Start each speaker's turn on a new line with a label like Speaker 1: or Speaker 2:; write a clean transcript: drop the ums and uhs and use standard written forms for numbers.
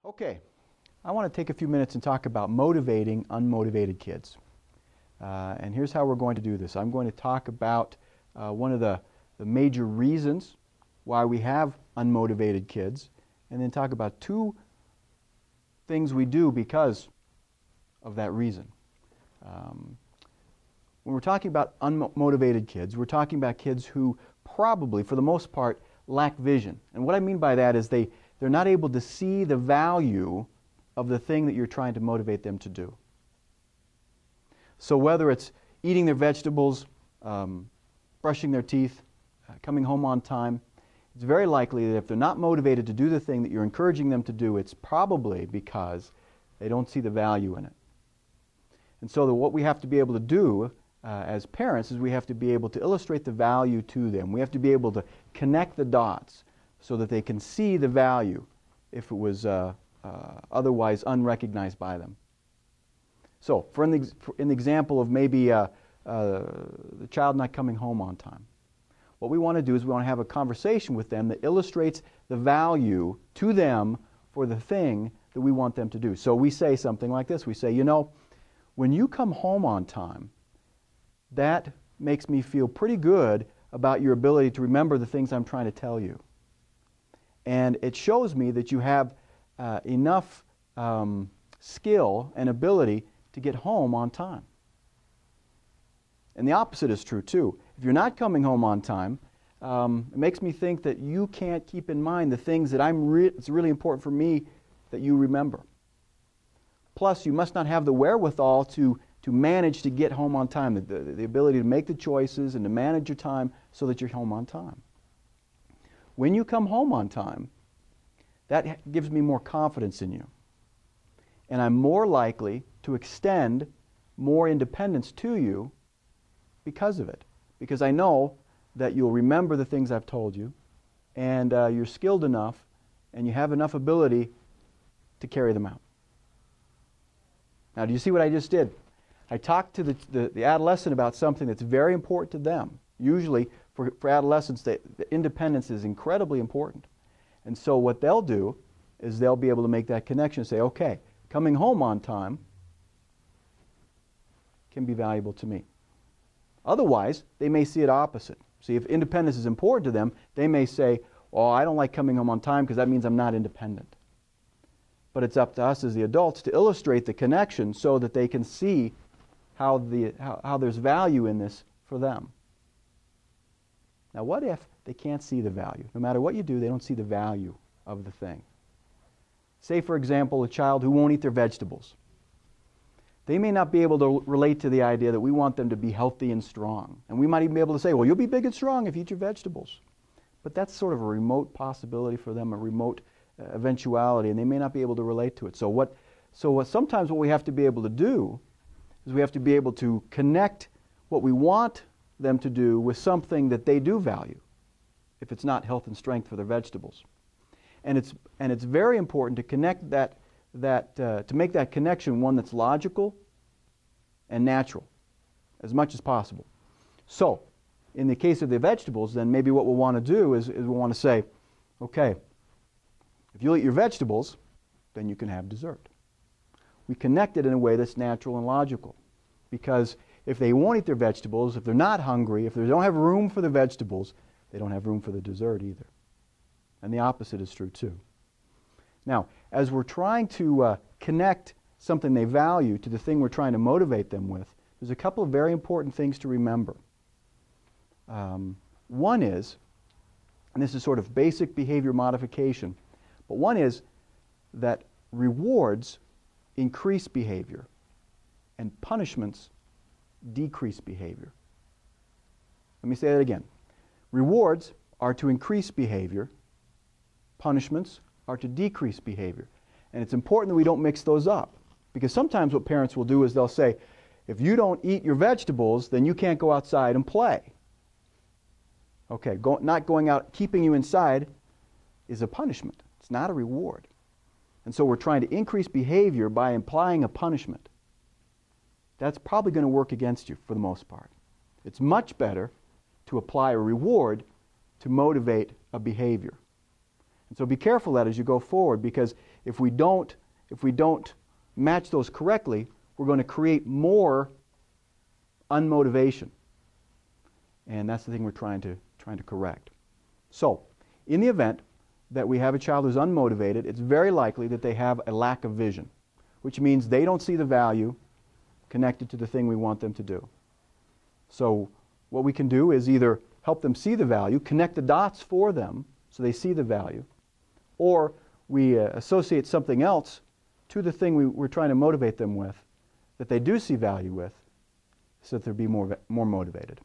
Speaker 1: Okay, I want to take a few minutes and talk about motivating unmotivated kids. And here's how we're going to do this. I'm going to talk about one of the major reasons why we have unmotivated kids, and then talk about two things we do because of that reason. When we're talking about unmotivated kids, we're talking about kids who probably, for the most part, lack vision. And what I mean by that is they're not able to see the value of the thing that you're trying to motivate them to do. So whether it's eating their vegetables, brushing their teeth, coming home on time, it's very likely that if they're not motivated to do the thing that you're encouraging them to do, it's probably because they don't see the value in it. And so what we have to be able to do as parents is we have to be able to illustrate the value to them. We have to be able to connect the dots so that they can see the value if it was otherwise unrecognized by them. So, for an example of maybe the child not coming home on time, what we want to do is we want to have a conversation with them that illustrates the value to them for the thing that we want them to do. So we say something like this. We say, you know, when you come home on time, that makes me feel pretty good about your ability to remember the things I'm trying to tell you. And it shows me that you have enough skill and ability to get home on time. And the opposite is true too. If you're not coming home on time, it makes me think that you can't keep in mind the things that it's really important for me that you remember. Plus, you must not have the wherewithal to manage to get home on time, the ability to make the choices and to manage your time so that you're home on time. When you come home on time, that gives me more confidence in you. And I'm more likely to extend more independence to you because of it. Because I know that you'll remember the things I've told you, and you're skilled enough, and you have enough ability to carry them out. Now, do you see what I just did? I talked to the adolescent about something that's very important to them. Usually, for adolescents, the independence is incredibly important. And so what they'll do is they'll be able to make that connection and say, okay, coming home on time can be valuable to me. Otherwise, they may see it opposite. See, if independence is important to them, they may say, oh, I don't like coming home on time because that means I'm not independent. But it's up to us as the adults to illustrate the connection so that they can see how there's value in this for them. Now, what if they can't see the value? No matter what you do, they don't see the value of the thing. Say, for example, a child who won't eat their vegetables. They may not be able to relate to the idea that we want them to be healthy and strong. And we might even be able to say, well, you'll be big and strong if you eat your vegetables. But that's sort of a remote possibility for them, a remote eventuality, and they may not be able to relate to it. Sometimes what we have to be able to do is we have to be able to connect what we want them to do with something that they do value, if it's not health and strength for their vegetables. And it's very important to connect to make that connection one that's logical and natural as much as possible. So, in the case of the vegetables, then maybe what we'll want to do is we'll want to say, okay, if you'll eat your vegetables, then you can have dessert. We connect it in a way that's natural and logical. Because if they won't eat their vegetables, if they're not hungry, if they don't have room for the vegetables, they don't have room for the dessert either. And the opposite is true too. Now, as we're trying to connect something they value to the thing we're trying to motivate them with, there's a couple of very important things to remember. One is, and this is sort of basic behavior modification, but one is that rewards increase behavior and punishments decrease behavior. Let me say that again. Rewards are to increase behavior. Punishments are to decrease behavior. And it's important that we don't mix those up. Because sometimes what parents will do is they'll say, if you don't eat your vegetables, then you can't go outside and play. Okay, not going out, keeping you inside is a punishment. It's not a reward. And so we're trying to increase behavior by implying a punishment. That's probably going to work against you for the most part. It's much better to apply a reward to motivate a behavior. And so be careful of that as you go forward, because if we don't match those correctly, we're going to create more unmotivation. And that's the thing we're trying to correct. So, in the event that we have a child who's unmotivated, it's very likely that they have a lack of vision, which means they don't see the value connected to the thing we want them to do. So what we can do is either help them see the value, connect the dots for them so they see the value, or we associate something else to the thing we're trying to motivate them with that they do see value with, so that they'll be more motivated.